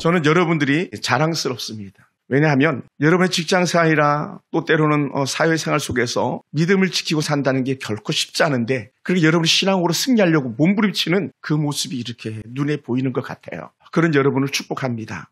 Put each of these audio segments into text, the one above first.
저는 여러분들이 자랑스럽습니다. 왜냐하면 여러분의 직장생활이나 또 때로는 사회생활 속에서 믿음을 지키고 산다는 게 결코 쉽지 않은데 그렇게 여러분이 신앙으로 승리하려고 몸부림치는 그 모습이 이렇게 눈에 보이는 것 같아요. 그런 여러분을 축복합니다.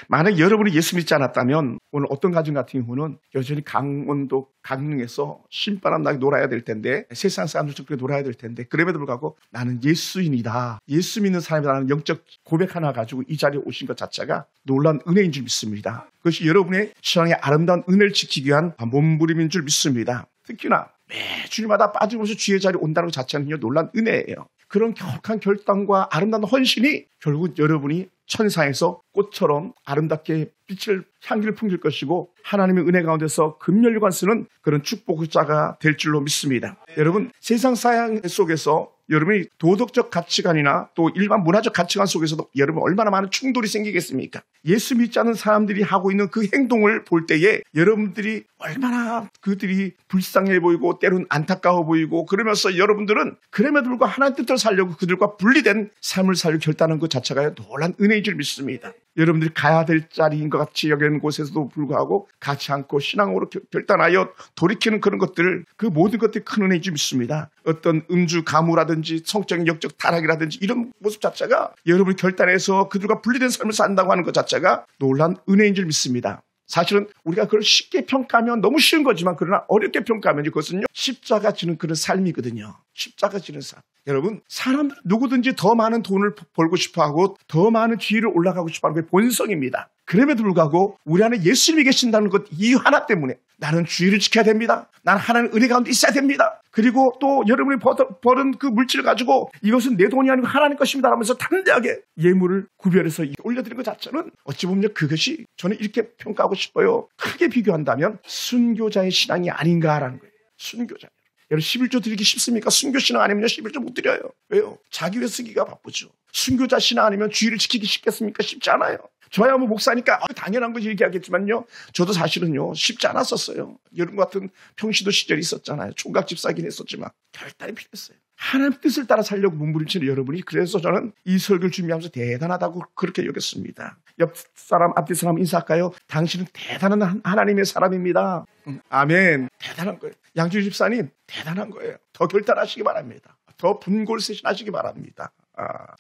만약 여러분이 예수 믿지 않았다면 오늘 어떤 가정 같은 경우는 여전히 강원도 강릉에서 신바람 나게 놀아야 될 텐데 세상 사람들처럼 그렇게 놀아야 될 텐데 그럼에도 불구하고 나는 예수인이다. 예수 믿는 사람이라는 영적 고백 하나 가지고 이 자리에 오신 것 자체가 놀라운 은혜인 줄 믿습니다. 그것이 여러분의 신앙의 아름다운 은혜를 지키기 위한 몸부림인 줄 믿습니다. 특히나 매주일마다 빠짐없이 주의 자리에 온다는 것 자체는 놀라운 은혜예요. 그런 격한 결단과 아름다운 헌신이 결국 여러분이 천상에서 꽃처럼 아름답게 빛을 향기를 풍길 것이고 하나님의 은혜 가운데서 금연류관 쓰는 그런 축복자가 될 줄로 믿습니다. 여러분 세상 사양 속에서 여러분이 도덕적 가치관이나 또 일반 문화적 가치관 속에서도 여러분 얼마나 많은 충돌이 생기겠습니까? 예수 믿지 않는 사람들이 하고 있는 그 행동을 볼 때에 여러분들이 얼마나 그들이 불쌍해 보이고 때로는 안타까워 보이고 그러면서 여러분들은 그럼에도 불구하고 하나님 뜻대로 살려고 그들과 분리된 삶을 살려고 결단한 것 자체가 놀라운 은혜인 줄 믿습니다. 여러분들이 가야 될 자리인 것 같이 여기는 곳에서도 불구하고 가지 않고 신앙으로 결단하여 돌이키는 그런 것들 그 모든 것들이 큰 은혜인 줄 믿습니다. 어떤 음주 가무라든지 성적인 영적 타락이라든지 이런 모습 자체가 여러분이 결단해서 그들과 분리된 삶을 산다고 하는 것 자체가 놀라운 은혜인 줄 믿습니다. 사실은 우리가 그걸 쉽게 평가하면 너무 쉬운 거지만 그러나 어렵게 평가하면 그것은요 십자가 지는 그런 삶이거든요. 십자가 지는 삶. 여러분 사람들 누구든지 더 많은 돈을 벌고 싶어하고 더 많은 지위를 올라가고 싶어하는 게 본성입니다. 그럼에도 불구하고 우리 안에 예수님이 계신다는 것 이유 하나 때문에 나는 주의를 지켜야 됩니다. 나는 하나님의 은혜 가운데 있어야 됩니다. 그리고 또 여러분이 버는 그 물질을 가지고 이것은 내 돈이 아니고 하나님 것입니다 하면서 담대하게 예물을 구별해서 올려드리는 것 자체는 어찌 보면 그것이 저는 이렇게 평가하고 싶어요. 크게 비교한다면 순교자의 신앙이 아닌가라는 거예요. 순교자. 여러분 11조 드리기 쉽습니까? 순교 신앙 아니면 11조 못 드려요. 왜요? 자기 위해 쓰기가 바쁘죠. 순교자 신앙 아니면 주의를 지키기 쉽겠습니까? 쉽지 않아요. 저야 뭐 목사니까 당연한 거지 얘기하겠지만요. 저도 사실은요 쉽지 않았었어요. 여러분 같은 평시도 시절이 있었잖아요. 총각 집사긴 했었지만 결단이 필요했어요. 하나님 뜻을 따라 살려고 몸부림치는 여러분이 그래서 저는 이 설교를 준비하면서 대단하다고 그렇게 여겼습니다. 옆 사람 앞뒤 사람 인사할까요? 당신은 대단한 하나님의 사람입니다. 아멘. 대단한 거예요. 양주 집사님 대단한 거예요. 더 결단하시기 바랍니다. 더 분골쇄신하시기 바랍니다.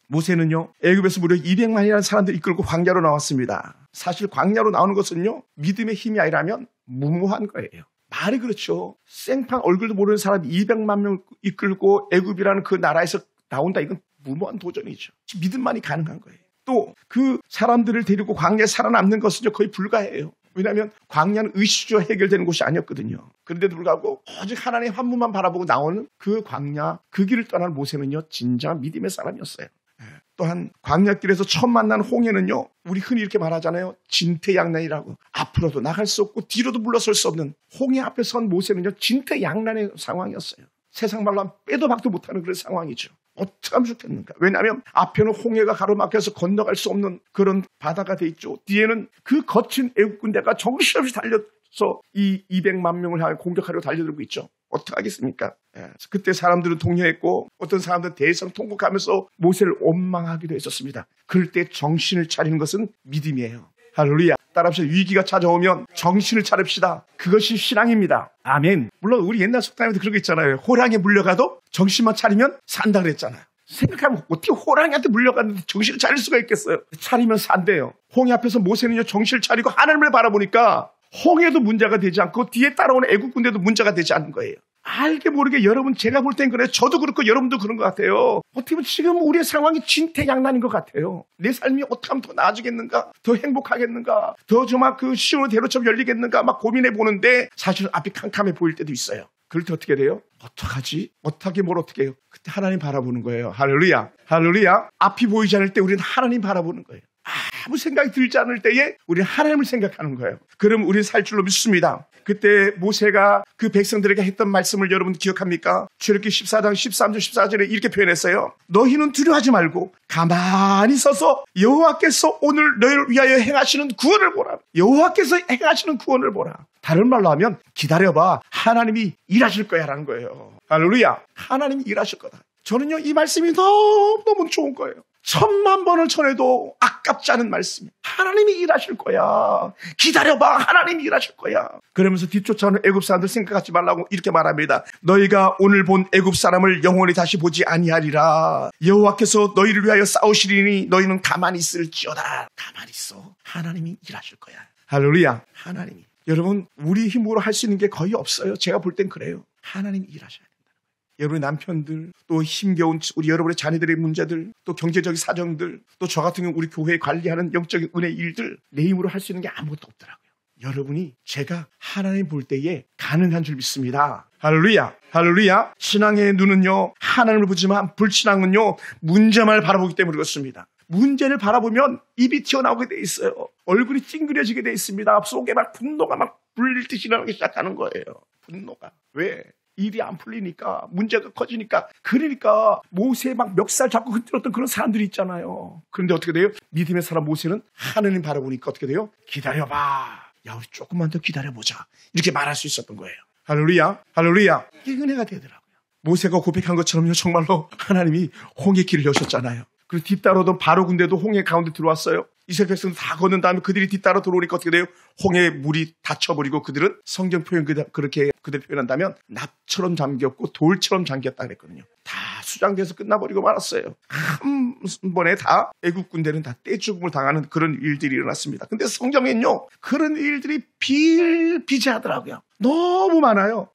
모세는요 애굽에서 무려 200만이라는 사람들 이끌고 광야로 나왔습니다. 사실 광야로 나오는 것은요 믿음의 힘이 아니라면 무모한 거예요. 말이 그렇죠. 생판 얼굴도 모르는 사람이 200만 명 이끌고 애굽이라는 그 나라에서 나온다. 이건 무모한 도전이죠. 믿음만이 가능한 거예요. 또 그 사람들을 데리고 광야에 살아남는 것은요 거의 불가해요. 왜냐하면 광야는 의식주가 해결되는 곳이 아니었거든요. 그런데도 불구하고 오직 하나님의 환문만 바라보고 나오는 그 광야, 그 길을 떠난 모세는요 진정한 믿음의 사람이었어요. 또한 광야길에서 처음 만난 홍해는요 우리 흔히 이렇게 말하잖아요. 진퇴양난이라고. 앞으로도 나갈 수 없고 뒤로도 물러설 수 없는 홍해 앞에 선 모세는요 진퇴양난의 상황이었어요. 세상 말로 하면 빼도 박도 못하는 그런 상황이죠. 어떻게 하면 좋겠는가? 왜냐하면 앞에는 홍해가 가로막혀서 건너갈 수 없는 그런 바다가 돼 있죠. 뒤에는 그 거친 애국 군대가 정신없이 달려서 이 200만 명을 향해 공격하려고 달려들고 있죠. 어떻게 하겠습니까? 그때 사람들은 동요했고 어떤 사람들은 대성통곡하면서 모세를 원망하기도 했었습니다. 그럴 때 정신을 차리는 것은 믿음이에요. 할렐루야. 따라합시다. 위기가 찾아오면 정신을 차립시다. 그것이 신앙입니다. 아멘. 물론 우리 옛날 속담에도 그런 거 있잖아요. 호랑이에 물려가도 정신만 차리면 산다 그랬잖아요. 생각하면 어떻게 호랑이한테 물려갔는데 정신을 차릴 수가 있겠어요. 차리면 산대요. 홍해 앞에서 모세는요 정신을 차리고 하나님을 바라보니까 홍해도 문제가 되지 않고 뒤에 따라오는 애국 군대도 문제가 되지 않는 거예요. 알게 모르게 여러분 제가 볼 땐 그래요. 저도 그렇고 여러분도 그런 것 같아요. 어떻게 보면 지금 우리의 상황이 진퇴양난인 것 같아요. 내 삶이 어떻게 하면 더 나아지겠는가? 더 행복하겠는가? 더 정말 그 시온의 대로처럼 열리겠는가? 막 고민해 보는데 사실은 앞이 캄캄해 보일 때도 있어요. 그럴 때 어떻게 돼요? 어떡하지? 어떻게 뭘 어떻게 해요? 그때 하나님 바라보는 거예요. 할렐루야. 할렐루야. 앞이 보이지 않을 때 우리는 하나님 바라보는 거예요. 아무 생각이 들지 않을 때에 우리는 하나님을 생각하는 거예요. 그럼 우리는 살 줄로 믿습니다. 그때 모세가 그 백성들에게 했던 말씀을 여러분 기억합니까? 출애굽기 14장 13절 14절에 이렇게 표현했어요. 너희는 두려워하지 말고 가만히 서서 여호와께서 오늘 너희를 위하여 행하시는 구원을 보라. 여호와께서 행하시는 구원을 보라. 다른 말로 하면 기다려봐. 하나님이 일하실 거야 라는 거예요. 할렐루야. 하나님이 일하실 거다. 저는요 이 말씀이 너무너무 좋은 거예요. 천만 번을 전해도 아깝지 않은 말씀. 하나님이 일하실 거야. 기다려봐. 하나님이 일하실 거야. 그러면서 뒤쫓아오는 애굽 사람들 생각하지 말라고 이렇게 말합니다. 너희가 오늘 본 애굽 사람을 영원히 다시 보지 아니하리라. 여호와께서 너희를 위하여 싸우시리니 너희는 가만히 있을지어다. 가만히 있어. 하나님이 일하실 거야. 할렐루야. 하나님이. 여러분, 우리 힘으로 할 수 있는 게 거의 없어요. 제가 볼 땐 그래요. 하나님이 일하셔야 된다는 거예요. 여러분의 남편들, 또 힘겨운 우리 여러분의 자녀들의 문제들, 또 경제적인 사정들, 또 저 같은 경우 우리 교회에 관리하는 영적인 은혜 일들, 내 힘으로 할 수 있는 게 아무것도 없더라고요. 여러분이 제가 하나님 볼 때에 가능한 줄 믿습니다. 할렐루야. 할렐루야. 신앙의 눈은요, 하나님을 보지만 불신앙은요, 문제만 바라보기 때문에 그렇습니다. 문제를 바라보면 입이 튀어나오게 돼 있어요. 얼굴이 찡그려지게 돼 있습니다. 속에 막 분노가 막 불릴 듯이 일어나기 시작하는 거예요. 분노가. 왜? 일이 안 풀리니까, 문제가 커지니까. 그러니까 모세 막 멱살 잡고 흔들었던 그런 사람들이 있잖아요. 그런데 어떻게 돼요? 믿음의 사람 모세는 하나님 바라보니까 어떻게 돼요? 기다려봐. 야, 우리 조금만 더 기다려보자. 이렇게 말할 수 있었던 거예요. 할렐루야. 할렐루야. 이게 은혜가 되더라고요. 모세가 고백한 것처럼요, 정말로 하나님이 홍해 길을 여셨잖아요. 그리고 뒤따라오던 바로 군대도 홍해 가운데 들어왔어요. 이스라엘 백성들 다 걷는 다음에 그들이 뒤따라 들어오니까 어떻게 돼요? 홍해 물이 닫혀버리고 그들은 성경 표현 그렇게 그들 표현한다면 납처럼 잠겼고 돌처럼 잠겼다 그랬거든요. 다 수장돼서 끝나버리고 말았어요. 한 번에 다 애국 군대는 다 떼죽음을 당하는 그런 일들이 일어났습니다. 근데 성경에는요, 그런 일들이 비일비재하더라고요. 너무 많아요.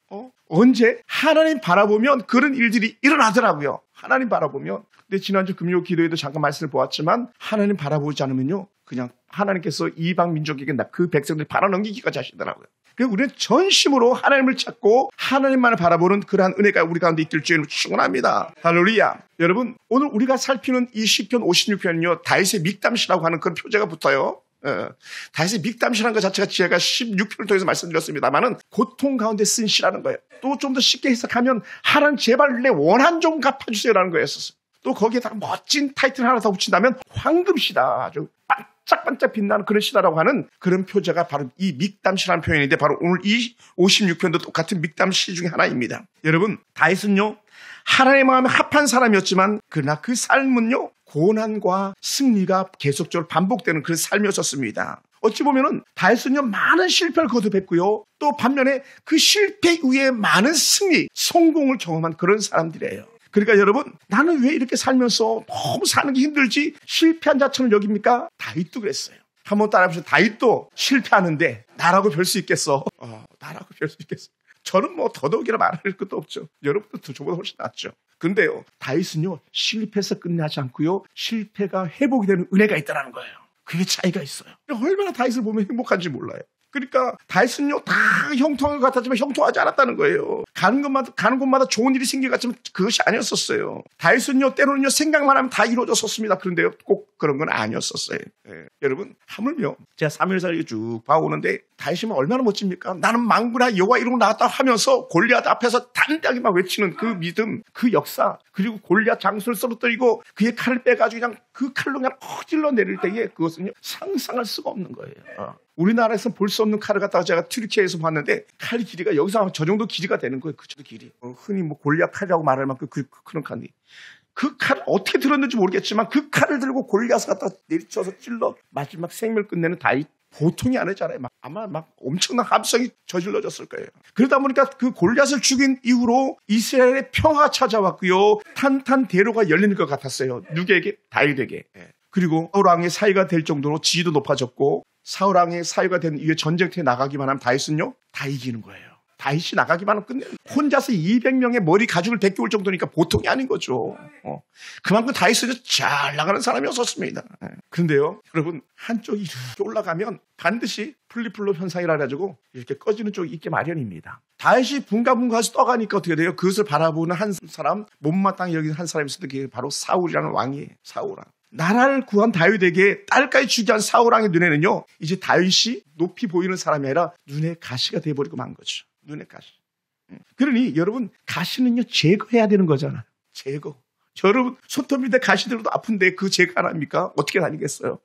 언제? 하나님 바라보면 그런 일들이 일어나더라고요. 하나님 바라보면. 근데 지난주 금요 기도에도 잠깐 말씀을 보았지만 하나님 바라보지 않으면요, 그냥 하나님께서 이방 민족에게 그 백성들 팔아넘기기까지 하시더라고요. 그래서 우리는 전심으로 하나님을 찾고 하나님만을 바라보는 그러한 은혜가 우리 가운데 있길 주님 축원합니다. 할렐루야. 여러분, 오늘 우리가 살피는 이 시편 56편은요, 다윗의 믹담시라고 하는 그런 표제가 붙어요. 다윗의 믹담시라는 것 자체가 제가 16편을 통해서 말씀드렸습니다만은 고통 가운데 쓴 시라는 거예요. 또 좀 더 쉽게 해석하면 하나님 제발 내 원한 좀 갚아주세요라는 거였었어요. 또 거기에다가 멋진 타이틀 하나 더 붙인다면 황금시다. 아주 반짝반짝 빛나는 그런 시다라고 하는 그런 표제가 바로 이 믹담시라는 표현인데, 바로 오늘 이 56편도 똑같은 믹담시 중에 하나입니다. 여러분, 다윗은요, 하나님의 마음에 합한 사람이었지만 그러나 그 삶은요, 고난과 승리가 계속적으로 반복되는 그런 삶이었었습니다. 어찌 보면은 다윗은요, 많은 실패를 거듭했고요, 또 반면에 그 실패 이후에 많은 승리, 성공을 경험한 그런 사람들이에요. 그러니까 여러분, 나는 왜 이렇게 살면서 너무 사는 게 힘들지? 실패한 자처럼 여깁니까? 다윗도 그랬어요. 한번 따라해보세요. 다윗도 실패하는데 나라고 별 수 있겠어? 나라고 별 수 있겠어? 저는 뭐 더더욱이나 말할 것도 없죠. 여러분도 저보다 훨씬 낫죠. 근데요, 다윗은요, 실패해서 끝나지 않고요, 실패가 회복이 되는 은혜가 있다는 거예요. 그게 차이가 있어요. 얼마나 다윗을 보면 행복한지 몰라요. 그러니까 다윗은요, 다 형통한 것 같았지만 형통하지 않았다는 거예요. 가는 곳마다 좋은 일이 생긴 것 같지만 그것이 아니었었어요. 다윗은요, 때로는요, 생각만 하면 다 이루어졌었습니다. 그런데 꼭 그런 건 아니었었어요. 여러분, 하물며 제가 3일살이 쭉 봐오는데 다윗이면 얼마나 멋집니까? 나는 망구나 여호와 이름으로 나왔다 하면서 골리앗 앞에서 단단하게 막 외치는 그 믿음, 그 역사, 그리고 골리앗 장수를 쓰러뜨리고 그의 칼을 빼가지고 그냥 그 칼로 그냥 찔러 내릴 때에 그것은요, 상상할 수가 없는 거예요. 우리나라에서 볼 수 없는 칼을 갖다가 제가 튀르키예에서 봤는데 칼 길이가 여기서 하면 저 정도 길이가 되는 거예요. 그 정도 길이. 흔히 뭐 골리앗 칼이라고 말할 만큼 그런 칼이. 그 칼을 어떻게 들었는지 모르겠지만 그 칼을 들고 골리앗을 갖다가 내리쳐서 찔러 마지막 생명을 끝내는 다윗, 보통이 아니잖아요. 아마 엄청난 함성이 저질러졌을 거예요. 그러다 보니까 그 골리앗을 죽인 이후로 이스라엘의 평화가 찾아왔고요, 탄탄대로가 열리는 것 같았어요. 누구에게? 다윗에게. 그리고 사울 왕의 사위가 될 정도로 지위도 높아졌고, 사울 왕의 사위가 된 이후에 전쟁터에 나가기만 하면 다윗은요, 다 이기는 거예요. 다윗이 나가기만 하면 끝내. 혼자서 200명의 머리 가죽을 벗겨올 정도니까 보통이 아닌 거죠. 그만큼 다윗은 잘 나가는 사람이었었습니다. 그런데요, 여러분, 한쪽이 이렇게 올라가면 반드시 플리플로 현상이라 가지고 이렇게 꺼지는 쪽이 있게 마련입니다. 다윗이 붕가붕가해서 떠가니까 어떻게 돼요? 그것을 바라보는 한 사람, 못마땅히 여기는 한 사람이 있었는데 그게 바로 사울이라는 왕이에요. 사울왕. 나라를 구한 다윗에게 딸까지 주게 한 사울왕의 눈에는요, 이제 다윗이 높이 보이는 사람이 아니라 눈에 가시가 돼버리고 만 거죠. 눈에 가시. 그러니 여러분, 가시는요, 제거해야 되는 거잖아요. 제거. 여러분, 손톱 밑에 가시 들어도 아픈데 그 제거 안 합니까? 어떻게 다니겠어요?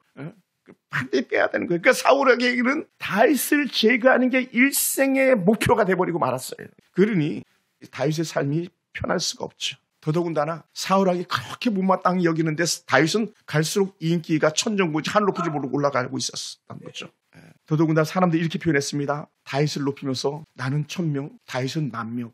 반드시 빼야 되는 거예요. 그러니까 사울에게는 다윗을 제거하는 게 일생의 목표가 돼버리고 말았어요. 그러니 다윗의 삶이 편할 수가 없죠. 더더군다나 사울왕이 그렇게 못마땅히 여기는데 다윗은 갈수록 인기가 천정부지 하늘 높은지 모르고 올라가고 있었던 거죠. 더더군다나 사람들이 이렇게 표현했습니다. 다윗을 높이면서 나는 1000명, 다윗은 10,000명.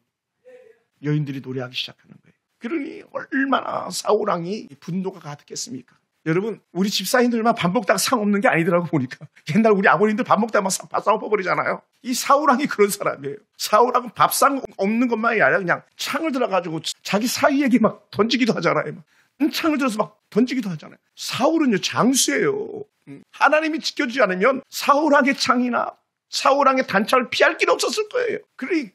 여인들이 노래하기 시작하는 거예요. 그러니 얼마나 사울왕이 분노가 가득했습니까? 여러분, 우리 집사님들만 밥 먹다가 상 없는 게 아니더라고 보니까. 옛날 우리 아버님들 밥 먹다가 막 상 엎어버리잖아요. 이 사울왕이 그런 사람이에요. 사울왕은 밥상 없는 것만이 아니라 그냥 창을 들어가지고 자기 사위에게 막 던지기도 하잖아요. 창을 들어서 막 던지기도 하잖아요. 사울은요, 장수예요. 하나님이 지켜주지 않으면 사울왕의 창이나 사울왕의 단차를 피할 길 없었을 거예요.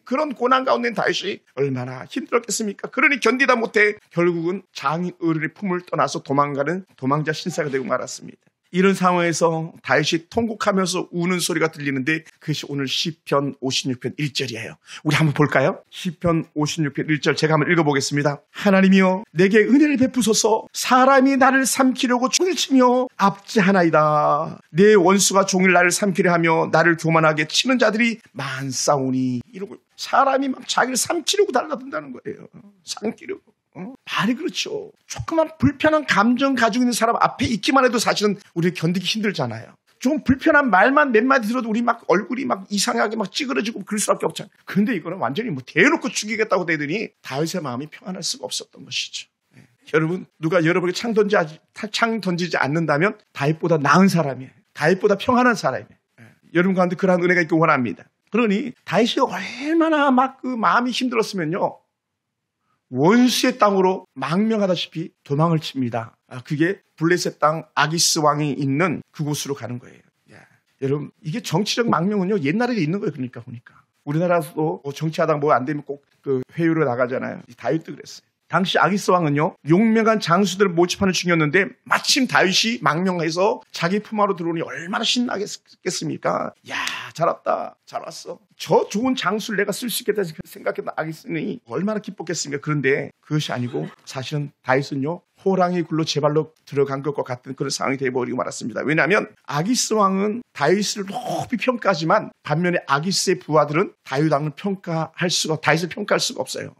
그런 고난 가운데 다윗이 얼마나 힘들었겠습니까? 그러니 견디다 못해 결국은 장인 어른의 품을 떠나서 도망가는 도망자 신사가 되고 말았습니다. 이런 상황에서 다윗이 통곡하면서 우는 소리가 들리는데 그것이 오늘 시편 56편 1절이에요. 우리 한번 볼까요? 시편 56편 1절 제가 한번 읽어보겠습니다. 하나님이여 내게 은혜를 베푸소서. 사람이 나를 삼키려고 종일 치며 압제하나이다. 내 원수가 종일 나를 삼키려 하며 나를 교만하게 치는 자들이 많사오니. 이러고 사람이 막 자기를 삼키려고 달라든다는 거예요. 삼키려고. 말이 그렇죠. 조그만 불편한 감정 가지고 있는 사람 앞에 있기만 해도 사실은 우리 견디기 힘들잖아요. 좀 불편한 말만 몇 마디 들어도 우리 막 얼굴이 막 이상하게 막 찌그러지고 그럴 수밖에 없잖아요. 그런데 이거는 완전히 뭐 대놓고 죽이겠다고 되더니 다윗의 마음이 평안할 수가 없었던 것이죠. 여러분, 누가 여러분에게 창 던지지 않는다면 다윗보다 나은 사람이에요. 다윗보다 평안한 사람이에요. 여러분 가운데 그러한 은혜가 있길 원합니다. 그러니 다윗이 얼마나 막 그 마음이 힘들었으면요, 원수의 땅으로 망명하다시피 도망을 칩니다. 그게 블레셋 땅 아기스 왕이 있는 그곳으로 가는 거예요. 여러분, 이게 정치적 망명은요, 옛날에 있는 거예요. 그러니까 보니까 우리나라도 뭐 정치하다가 뭐 안 되면 꼭 그 회유로 나가잖아요. 다윗도 그랬어요. 당시 아기스 왕은요, 용맹한 장수들을 모집하는 중이었는데 마침 다윗이 망명해서 자기 품하로 들어오니 얼마나 신나겠습니까? 야, 잘 왔다, 잘 왔어. 저 좋은 장수를 내가 쓸 수 있겠다 생각했던 아기스는 얼마나 기뻤겠습니까? 그런데 그것이 아니고 사실은 다윗은요, 호랑이 굴로 제 발로 들어간 것과 같은 그런 상황이 되어버리고 말았습니다. 왜냐하면 아기스 왕은 다윗을 높이 평가하지만 반면에 아기스의 부하들은 다윗 왕을 다윗을 평가할 수가 없어요.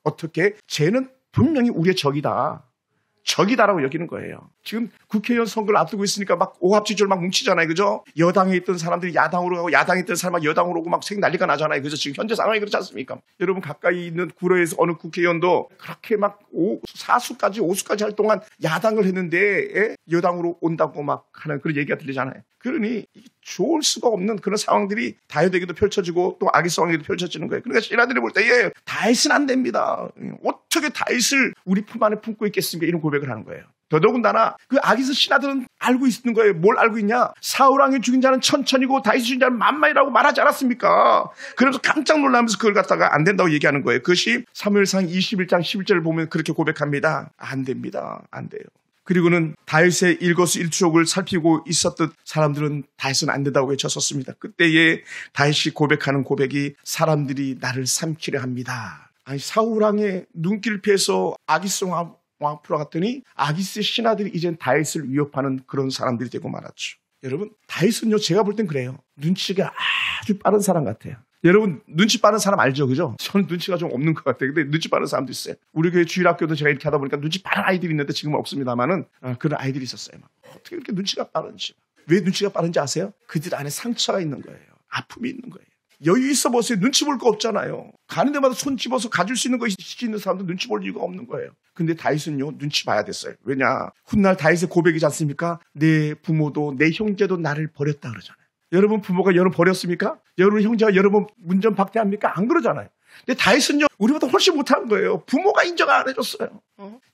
어떻게? 쟤는 분명히 우리의 적이다라고 여기는 거예요. 지금 국회의원 선거를 앞두고 있으니까 막 오합지졸 막 뭉치잖아요. 그죠? 여당에 있던 사람들이 야당으로 가고 야당에 있던 사람이 여당으로 오고 막 난리가 나잖아요. 그죠? 지금 현재 상황이 그렇지 않습니까? 여러분 가까이 있는 구로에서 어느 국회의원도 그렇게 막 5수까지 할 동안 야당을 했는데 여당으로 온다고 막 하는 그런 얘기가 들리잖아요. 그러니 좋을 수가 없는 그런 상황들이 다윗에게도 펼쳐지고 또 아기스 왕에게도 펼쳐지는 거예요. 그러니까 신하들이 볼 때 다윗은 안 됩니다. 어떻게 다윗을 우리 품 안에 품고 있겠습니까? 이런 고백을 하는 거예요. 더더군다나 그 아기스 신하들은 알고 있는 거예요. 뭘 알고 있냐? 사울왕이 죽인 자는 천천이고 다윗이 죽인 자는 만만이라고 말하지 않았습니까? 그래서 깜짝 놀라면서 그걸 갖다가 안 된다고 얘기하는 거예요. 그것이 사무엘상 21장 11절을 보면 그렇게 고백합니다. 안 됩니다. 안 돼요. 그리고는 다윗의 일거수일투족을 살피고 있었던 사람들은 다윗은 안 된다고 외쳤었습니다. 그때에 다윗이 고백하는 고백이 사람들이 나를 삼키려 합니다. 아니, 사울왕의 눈길을 피해서 아기스 왕 앞으로 갔더니 아기스의 신하들이 이젠 다윗을 위협하는 그런 사람들이 되고 말았죠. 여러분, 다윗은요, 제가 볼 땐 그래요. 눈치가 아주 빠른 사람 같아요. 여러분, 눈치 빠른 사람 알죠? 그죠? 저는 눈치가 좀 없는 것 같아요. 근데 눈치 빠른 사람도 있어요. 우리 교회 주일학교도 제가 이렇게 하다 보니까 눈치 빠른 아이들이 있는데 지금은 없습니다만은 그런 아이들이 있었어요. 어떻게 이렇게 눈치가 빠른지. 왜 눈치가 빠른지 아세요? 그들 안에 상처가 있는 거예요. 아픔이 있는 거예요. 여유 있어 보세요. 눈치 볼 거 없잖아요. 가는 데마다 손 집어서 가질 수 있는 거 있는 사람도 눈치 볼 이유가 없는 거예요. 근데 다윗은요, 눈치 봐야 됐어요. 왜냐? 훗날 다윗의 고백이지 않습니까? 내 부모도 내 형제도 나를 버렸다 그러잖아요. 여러분 부모가 여러분 버렸습니까? 여러분 형제가 여러분 문전박대합니까? 안 그러잖아요. 근데 다윗은요, 우리보다 훨씬 못한 거예요. 부모가 인정 안 해줬어요.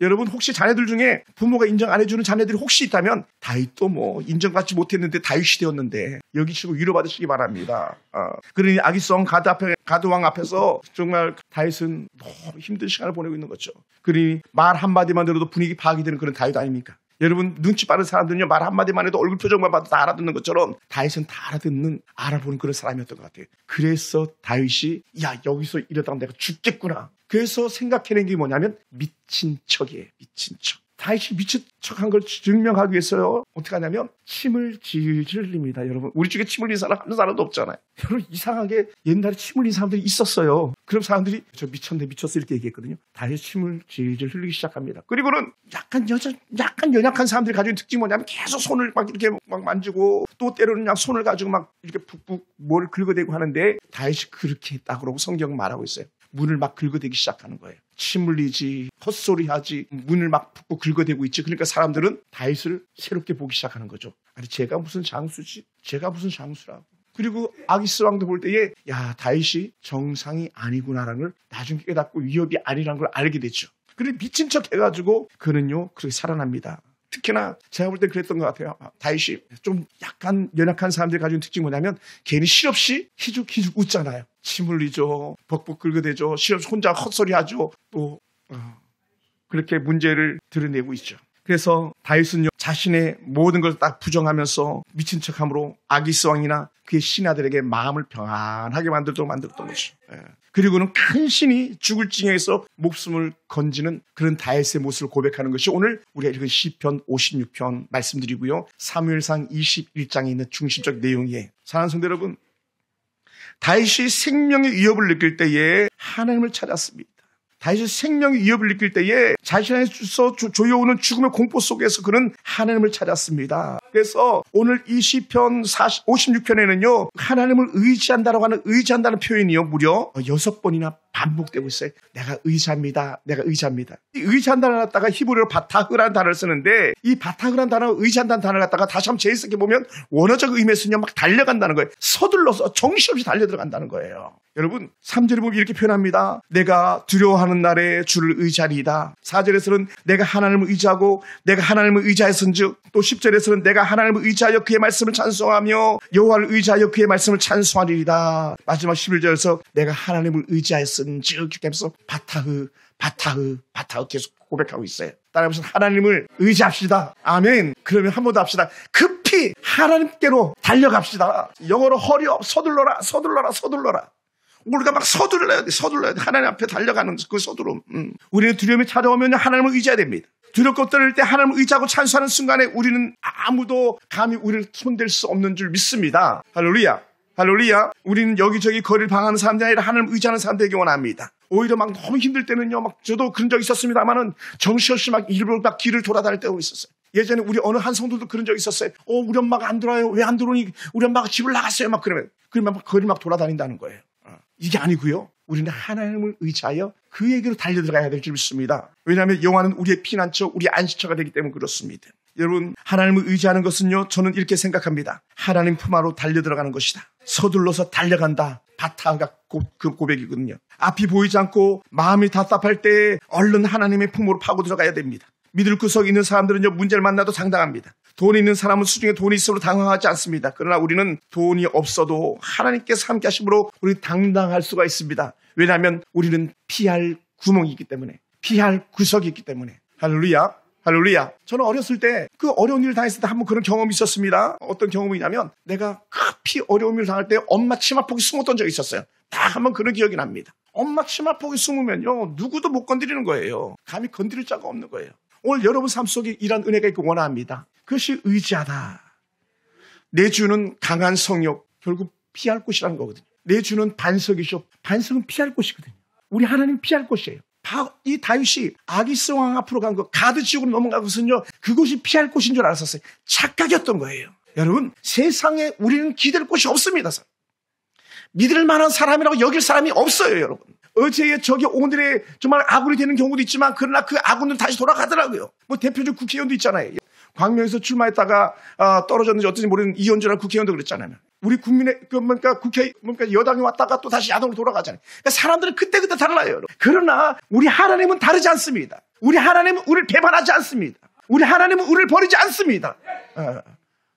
여러분 혹시 자녀들 중에 부모가 인정 안 해주는 자녀들이 혹시 있다면 다윗도 뭐 인정받지 못했는데 다윗이 되었는데 여기시고 위로받으시기 바랍니다. 그러니 아기스 왕 가드 왕 앞에서 정말 다윗은 너무 힘든 시간을 보내고 있는 거죠. 그러니 말 한마디만 들어도 분위기 파악이 되는 그런 다윗 아닙니까? 여러분 눈치 빠른 사람들은요, 말 한마디만 해도 얼굴 표정만 봐도 다 알아듣는 것처럼 다윗은 다 알아보는 그런 사람이었던 것 같아요. 그래서 다윗이 야, 여기서 이러다가 내가 죽겠구나. 그래서 생각해낸 게 뭐냐면 미친 척이에요. 미친 척. 다윗이 미친 척한 걸 증명하기 위해서요. 어떻게 하냐면 침을 질질 흘립니다. 여러분, 우리 중에 침 흘린 사람 한 사람도 없잖아요. 여러분, 이상하게 옛날에 침 흘린 사람들이 있었어요. 그럼 사람들이 저 미쳤네 미쳤어 이렇게 얘기했거든요. 다윗이 침을 질질 흘리기 시작합니다. 그리고는 약간 연약한 사람들이 가지고 있는 특징이 뭐냐면 계속 손을 막 이렇게 막 만지고 또 때로는 그냥 손을 가지고 막 이렇게 푹푹 뭘 긁어대고 하는데 다윗이 그렇게 했다고 그러고 성경은 말하고 있어요. 문을 막 긁어대기 시작하는 거예요. 침 흘리지, 헛소리하지, 문을 막 푹푹 긁어대고 있지. 그러니까 사람들은 다윗을 새롭게 보기 시작하는 거죠. 아니, 제가 무슨 장수지? 제가 무슨 장수라고. 그리고 아기스 왕도 볼 때에 야, 다윗이 정상이 아니구나라는 걸 나중에 깨닫고 위협이 아니라는 걸 알게 되죠. 그래 미친 척 해가지고 그는요 그렇게 살아납니다. 특히나 제가 볼 때 그랬던 것 같아요. 다윗이 좀 약간 연약한 사람들이 가지고 있는 특징이 뭐냐면 괜히 실없이 희죽희죽 웃잖아요. 침 흘리죠. 벅벅 긁어대죠. 실없이 혼자 헛소리하죠. 또 그렇게 문제를 드러내고 있죠. 그래서 다윗은요 자신의 모든 걸 딱 부정하면서 미친 척함으로 아기스 왕이나 그의 신하들에게 마음을 평안하게 만들었던 거죠. 그리고는 간신히 죽을 징에서 목숨을 건지는 그런 다윗의 모습을 고백하는 것이 오늘 우리가 읽은 시편 56편 말씀드리고요. 사무엘상 21장에 있는 중심적 내용이에요. 사랑하는 성도 여러분, 다윗이 생명의 위협을 느낄 때에 하나님을 찾았습니다. 다윗이 생명의 위협을 느낄 때에 자신에서 조여오는 죽음의 공포 속에서 그는 하나님을 찾았습니다. 그래서 오늘 이 시편 56편에는요 하나님을 의지한다라고 하는 의지한다는 표현이요 무려 6번이나 반복되고 있어요. 내가 의지합니다. 내가 의지합니다. 이 의지한다를 갖다가 히브리어로 바타흐라는 단어를 쓰는데 이 바타흐라는 단어, 의지한다는 단어를 갖다가 다시 한번 재해석해 보면 원어적 의미에서는요 막 달려간다는 거예요. 서둘러서 정신없이 달려들어간다는 거예요. 여러분 3절에 보면 이렇게 표현합니다. 내가 두려워하는 날에 주를 의지하리이다. 4절에서는 내가 하나님을 의지하고 내가 하나님을 의지하였은즉, 또 10절에서는 내가 하나님을 의지하여 그의 말씀을 찬송하며 여호와를 의지하여 그의 말씀을 찬송하리이다. 마지막 11절에서 내가 하나님을 의지하였은즉 이렇게 하면서 바타흐 계속 고백하고 있어요. 따라하면서 하나님을 의지합시다. 아멘. 그러면 한 번 더 합시다. 급히 하나님께로 달려갑시다. 영어로 hurry up, 서둘러라. 우리가 막 서둘러야 돼. 하나님 앞에 달려가는 그 서두름. 우리는 두려움이 찾아오면 하나님을 의지해야 됩니다. 두렵고 떨릴 때 하나님을 의지하고 찬송하는 순간에 우리는 아무도 감히 우리를 손댈 수 없는 줄 믿습니다. 할렐루야. 우리는 여기저기 거리를 방황하는 사람들이 아니라 하나님을 의지하는 사람들에게 원합니다. 오히려 막 너무 힘들 때는요, 막 저도 그런 적 있었습니다만은 정신없이 막 일부러 막 길을 돌아다닐 때가 있었어요. 예전에 우리 어느 한 성도도 그런 적 있었어요. 우리 엄마가 안 들어와요. 왜 안 들어오니? 우리 엄마가 집을 나갔어요. 막 그러면 막 거리 막 돌아다닌다는 거예요. 이게 아니고요. 우리는 하나님을 의지하여 그에게로 달려들어가야 될 줄 믿습니다. 왜냐하면 영화는 우리의 피난처, 우리의 안식처가 되기 때문에 그렇습니다. 여러분, 하나님을 의지하는 것은요, 저는 이렇게 생각합니다. 하나님 품 안으로 달려들어가는 것이다. 서둘러서 달려간다. 바타가 그 고백이거든요. 앞이 보이지 않고 마음이 답답할 때 얼른 하나님의 품으로 파고 들어가야 됩니다. 믿을 구석에 있는 사람들은요, 문제를 만나도 당당합니다. 돈이 있는 사람은 수중에 돈이 있어도 당황하지 않습니다. 그러나 우리는 돈이 없어도 하나님께서 함께 하심으로 우리는 당당할 수가 있습니다. 왜냐하면 우리는 피할 구멍이 있기 때문에, 피할 구석이 있기 때문에. 할렐루야. 저는 어렸을 때 그 어려운 일을 당했을 때 한번 그런 경험이 있었습니다. 어떤 경험이냐면 내가 급히 어려운 일을 당할 때 엄마 치마폭에 숨었던 적이 있었어요. 딱 한번 그런 기억이 납니다. 엄마 치마폭에 숨으면요, 누구도 못 건드리는 거예요. 감히 건드릴 자가 없는 거예요. 오늘 여러분 삶 속에 이런 은혜가 있고 원합니다. 그것이 의지하다. 내 주는 강한 성욕, 결국 피할 곳이라는 거거든요. 내 주는 반석이죠. 반석은 피할 곳이거든요. 우리 하나님 피할 곳이에요. 이 다윗이 아기스 왕 앞으로 간 거, 가드 지역으로 넘어간 것은요, 그곳이 피할 곳인 줄 알았었어요. 착각이었던 거예요. 여러분, 세상에 우리는 기댈 곳이 없습니다. 믿을 만한 사람이라고 여길 사람이 없어요, 여러분. 어제의 적이 오늘의 정말 아군이 되는 경우도 있지만, 그러나 그 아군은 다시 돌아가더라고요. 뭐 대표적 국회의원도 있잖아요. 광명에서 출마했다가 떨어졌는지 어떤지 모르는 이현주라는 국회의원도 그랬잖아요. 우리 국민의 여당이 왔다가 또 다시 야당으로 돌아가잖아요. 그러니까 사람들은 그때그때 달라요. 여러분. 그러나 우리 하나님은 다르지 않습니다. 우리 하나님은 우리를 배반하지 않습니다. 우리 하나님은 우리를 버리지 않습니다.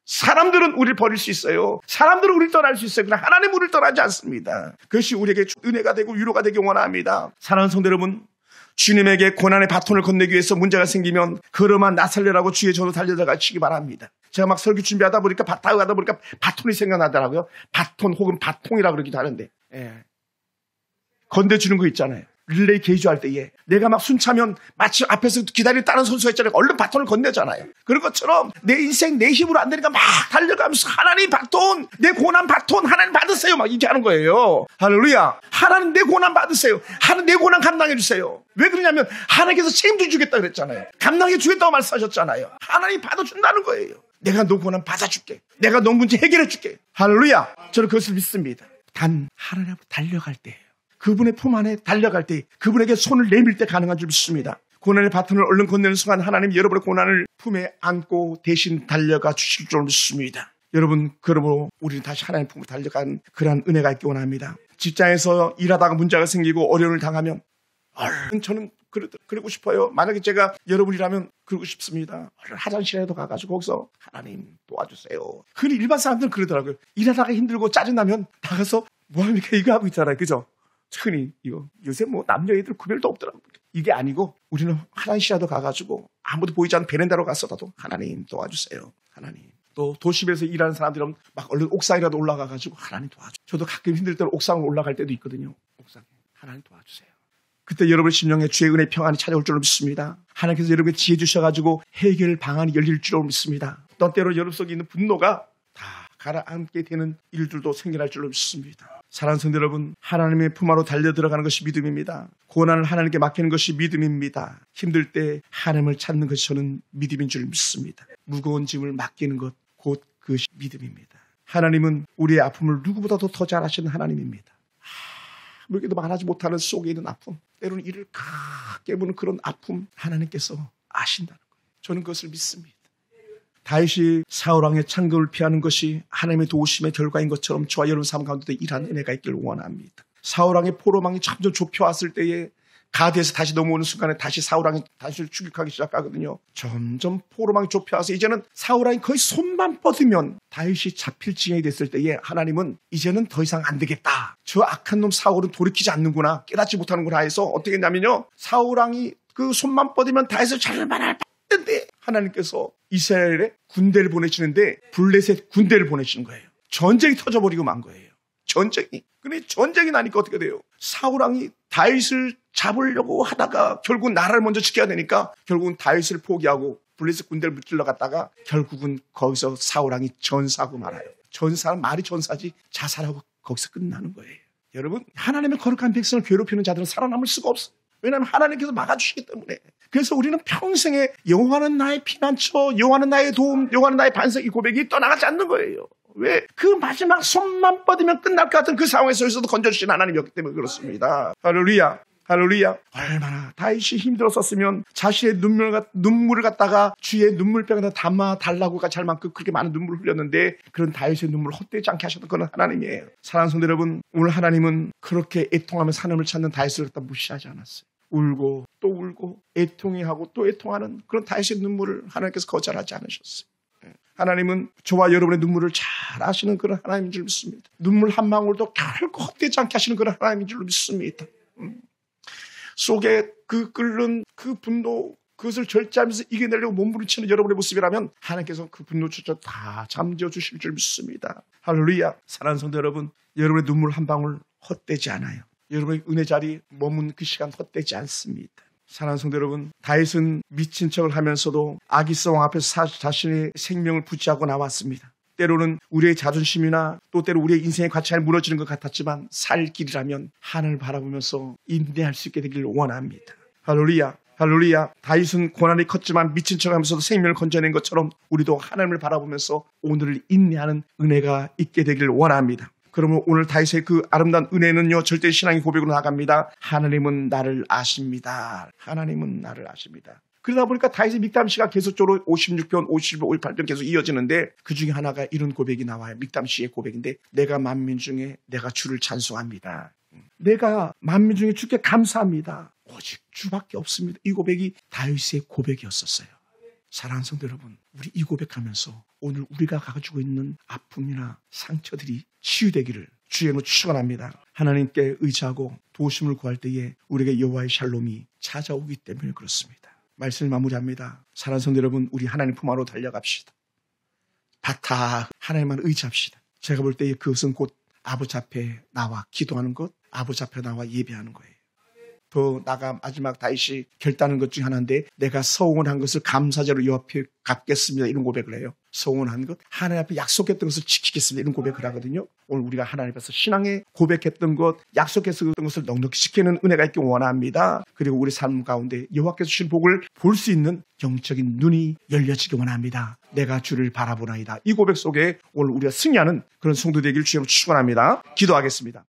사람들은 우리를 버릴 수 있어요. 사람들은 우리를 떠날 수 있어요. 그러나 하나님은 우리를 떠나지 않습니다. 그것이 우리에게 은혜가 되고 위로가 되기 원합니다. 사랑하는 성도 여러분, 주님에게 고난의 바톤을 건네기 위해서 문제가 생기면 걸어만 나살려라고 주의 저도 달려들어가시기 바랍니다. 제가 막 설교 준비하다 보니까 바타고 가다 보니까 바톤이 생각나더라고요. 바톤 혹은 바통이라고 그러기도 하는데, 건네주는 거 있잖아요. 릴레이 개주할 때에 내가 막 숨차면 마치 앞에서 기다리는 다른 선수가 있잖아요. 얼른 바톤을 건네잖아요. 그런 것처럼 내 인생 내 힘으로 안 되니까 막 달려가면서 하나님 바톤, 내 고난 바톤 하나님 받으세요. 막 이렇게 하는 거예요. 할렐루야. 하나님 내 고난 받으세요. 하나님 내 고난 감당해 주세요. 왜 그러냐면 하나님께서 책임져 주겠다 그랬잖아요. 감당해 주겠다고 말씀하셨잖아요. 하나님 받아준다는 거예요. 내가 너 고난 받아줄게. 내가 너 문제 해결해 줄게. 할렐루야. 저는 그것을 믿습니다. 단 하나님 앞으로 달려갈 때예요. 그분의 품 안에 달려갈 때, 그분에게 손을 내밀 때 가능한 줄 믿습니다. 고난의 바톤을 얼른 건네는 순간 하나님 여러분의 고난을 품에 안고 대신 달려가 주실 줄 믿습니다. 여러분, 그러므로 우리는 다시 하나님 품으로 달려간 그러한 은혜가 있기 원합니다. 직장에서 일하다가 문제가 생기고 어려움을 당하면 얼른 저는 그러고 싶어요. 만약에 제가 여러분이라면 그러고 싶습니다. 얼른 화장실에도 가가지고 거기서 하나님 도와주세요. 흔히 일반 사람들은 그러더라고요. 일하다가 힘들고 짜증나면 나가서 뭐합니까? 이거 하고 있잖아요. 그죠? 흔히 이거 요새 뭐 남녀 애들 구별도 없더라고요. 이게 아니고 우리는 화장실에도 가가지고 아무도 보이지 않는 베란다로 가서라도 하나님 도와주세요. 하나님. 또 도심에서 일하는 사람들은 막 얼른 옥상이라도 올라가가지고 하나님 도와주세요. 저도 가끔 힘들 때는 옥상을 올라갈 때도 있거든요. 옥상에 하나님 도와주세요. 그때 여러분의 심령에 주의 은혜 평안이 찾아올 줄로 믿습니다. 하나님께서 여러분에게 지혜 주셔가지고 해결 방안이 열릴 줄로 믿습니다. 어떤 때로 여러분 속에 있는 분노가 다 가라앉게 되는 일들도 생겨날 줄로 믿습니다. 사랑하는 성도 여러분, 하나님의 품 안으로 달려 들어가는 것이 믿음입니다. 고난을 하나님께 맡기는 것이 믿음입니다. 힘들 때 하나님을 찾는 것이 저는 믿음인 줄 믿습니다. 무거운 짐을 맡기는 것, 곧 그것이 믿음입니다. 하나님은 우리의 아픔을 누구보다도 더 잘 아시는 하나님입니다. 아무에게도 말하지 못하는 속에 있는 아픔, 때로는 이를 깨무는 그런 아픔 하나님께서 아신다는 거예요. 저는 그것을 믿습니다. 다윗이 사울왕의 창검을 피하는 것이 하나님의 도우심의 결과인 것처럼 저와 여러분 삶 가운데도 이러한 은혜가 있기를 원합니다. 사울왕의 포로망이 점점 좁혀왔을 때에 가드에서 다시 넘어오는 순간에 다시 사울왕이 다시 추격하기 시작하거든요. 점점 포로망이 좁혀와서 이제는 사울왕이 거의 손만 뻗으면 다윗이 잡힐 지경이 됐을 때에 하나님은 이제는 더 이상 안 되겠다. 저 악한 놈 사울은 돌이키지 않는구나. 깨닫지 못하는구나 해서 어떻게 했냐면요. 사울왕이 그 손만 뻗으면 다윗을 잡을 만할 데 하나님께서 이스라엘에 군대를 보내시는데 블레셋 군대를 보내시는 거예요. 전쟁이 터져버리고 만 거예요. 전쟁이. 근데 전쟁이 나니까 어떻게 돼요? 사울왕이 다윗을 잡으려고 하다가 결국은 나라를 먼저 지켜야 되니까 결국은 다윗을 포기하고 블레셋 군대를 무찔러 갔다가 결국은 거기서 사울왕이 전사하고 말아요. 전사는 말이 전사지 자살하고 거기서 끝나는 거예요. 여러분, 하나님의 거룩한 백성을 괴롭히는 자들은 살아남을 수가 없어요. 왜냐하면 하나님께서 막아주시기 때문에. 그래서 우리는 평생에 여호와는 나의 피난처, 여호와는 나의 도움, 여호와는 나의 반석, 이 고백이 떠나가지 않는 거예요. 왜? 그 마지막 손만 뻗으면 끝날 것 같은 그 상황에서도 건져주신 하나님이었기 때문에 그렇습니다. 할렐루야. 할렐루야. 얼마나 다윗이 힘들었었으면 자신의 눈물을 갖다가 주의 눈물병에다 담아달라고가 할 만큼 그렇게 많은 눈물을 흘렸는데 그런 다윗의 눈물을 헛되지 않게 하셨던 그런 하나님이에요. 사랑하는 성도 여러분, 오늘 하나님은 그렇게 애통하면서 하나님을 찾는 다윗을 갖다 무시하지 않았어요. 울고 또 울고 애통해하고 또 애통하는 그런 다윗의 눈물을 하나님께서 거절하지 않으셨어요. 하나님은 저와 여러분의 눈물을 잘 아시는 그런 하나님인 줄 믿습니다. 눈물 한 방울도 결코 헛되지 않게 하시는 그런 하나님인 줄 믿습니다. 속에 그 끓는 그 분노, 그것을 절제하면서 이겨내려고 몸부림치는 여러분의 모습이라면 하나님께서 그 분노조차 다 잠재워 주실 줄 믿습니다. 할렐루야. 사랑하는 성도 여러분, 여러분의 눈물 한 방울 헛되지 않아요. 여러분의 은혜 자리 머문 그 시간 헛되지 않습니다. 사랑하는 성도 여러분, 다윗은 미친 척을 하면서도 아기스 왕 앞에서 자신의 생명을 부지하고 나왔습니다. 때로는 우리의 자존심이나 또 때로 우리의 인생의 가치가 무너지는 것 같았지만 살 길이라면 하늘을 바라보면서 인내할 수 있게 되기를 원합니다. 할렐루야. 할렐루야. 다윗은 고난이 컸지만 미친 척하면서도 생명을 건져낸 것처럼 우리도 하나님을 바라보면서 오늘을 인내하는 은혜가 있게 되기를 원합니다. 그러면 오늘 다윗의 그 아름다운 은혜는요, 절대 신앙의 고백으로 나갑니다. 하나님은 나를 아십니다. 하나님은 나를 아십니다. 그러다 보니까 다윗의 믹담시가 계속적으로 56편, 55, 58편 계속 이어지는데 그 중에 하나가 이런 고백이 나와요. 믹담시의 고백인데 내가 만민 중에 내가 주를 찬송합니다. 내가 만민 중에 주께 감사합니다. 오직 주밖에 없습니다. 이 고백이 다윗의 고백이었었어요. 사랑하는 성도 여러분, 우리 이 고백하면서 오늘 우리가 가지고 있는 아픔이나 상처들이 치유되기를 주의 이름으로 축원합니다. 하나님께 의지하고 도우심을 구할 때에 우리에게 여호와의 샬롬이 찾아오기 때문에 그렇습니다. 말씀을 마무리합니다. 사랑하는 성도 여러분, 우리 하나님 품 안으로 달려갑시다. 바타 하나님만 의지합시다. 제가 볼 때 그것은 곧 아버지 앞에 나와 기도하는 것, 아버지 앞에 나와 예배하는 거예요. 더 나가 마지막 다윗이 결단한 것 중 하나인데 내가 서원한 것을 감사제로 여호와 앞에 갚겠습니다. 이런 고백을 해요. 서원한 것, 하나님 앞에 약속했던 것을 지키겠습니다. 이런 고백을 하거든요. 오늘 우리가 하나님 앞에서 신앙에 고백했던 것, 약속했던 것을 넉넉히 지키는 은혜가 있길 원합니다. 그리고 우리 삶 가운데 여호와께서 주신 복을 볼 수 있는 영적인 눈이 열려지기 원합니다. 내가 주를 바라보나이다. 이 고백 속에 오늘 우리가 승리하는 그런 성도 되기를 주님으로 축원합니다. 기도하겠습니다.